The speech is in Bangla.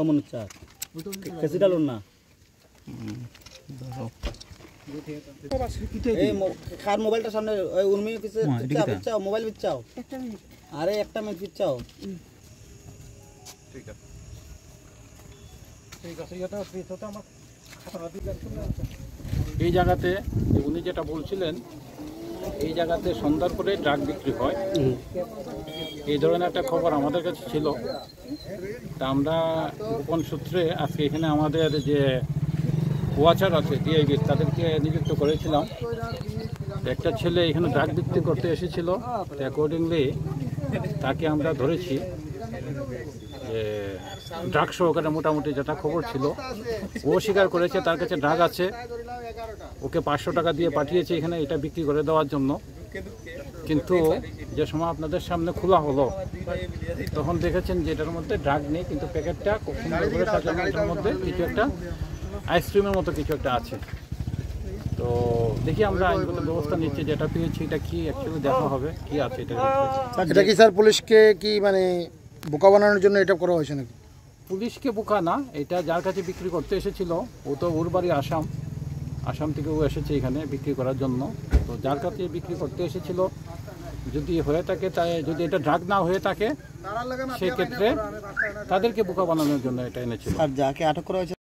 অমন চা कैसे डालो ना खार मोबाइल टा सामने उनमें किसे पिचाओ मोबाइल पिचाओ अरे একটা মিনিট পিচাও ঠিক আছে এটা পিছটা আমার খাতা দিয়ে এই জায়গাতে উনি যেটা বলছিলেন এই জায়গাতে সন্ধ্যার পরে ড্রাগ বিক্রি হয় এই ধরনের একটা খবর আমাদের কাছে ছিল তা আমরা গোপন সূত্রে আজকে এখানে আমাদের যে ওয়াচার আছে ডিআইবি তাদেরকে নিযুক্ত করেছিলাম একটা ছেলে এখানে ড্রাগ বিক্রি করতে এসেছিল অ্যাকর্ডিংলি তাকে আমরা ধরেছি যে ড্রাগ সহকারে মোটামুটি যেটা খবর ছিল ও স্বীকার করেছে তার কাছে ড্রাগ আছে ওকে 500 টাকা দিয়ে পাঠিয়েছে এখানে এটা বিক্রি করে দেওয়ার জন্য কিন্তু যে সময় আপনাদের সামনে খোলা হলো তখন দেখেছেন যে এটার মধ্যে ড্রাগ নেই কিন্তু প্যাকেটটা খুব সুন্দর করে সাজানো এটার মধ্যে কিছু একটা আইসক্রিমের মতো কিছু একটা আছে তো দেখি আমরা আইনগত ব্যবস্থা নিচ্ছি যেটা পেয়েছি এটা কি অ্যাকচুয়ালি দেখা হবে কি আছে এটা কি স্যার পুলিশকে কি মানে বোকা বানানোর জন্য এটা করা হয়েছে নাকি পুলিশকে বোকা না এটা যার কাছে বিক্রি করতে এসেছিল ও তো ওর বাড়ি আসাম থেকে ও এসেছে এখানে বিক্রি করার জন্য তো যার কাছে বিক্রি করতে এসেছিল যদি হয়ে থাকে তাই যদি এটা ড্রাগ না হয়ে থাকে সেক্ষেত্রে তাদেরকে বোকা বানানোর জন্য এটা এনেছিল আর যাকে আটক করা হয়েছে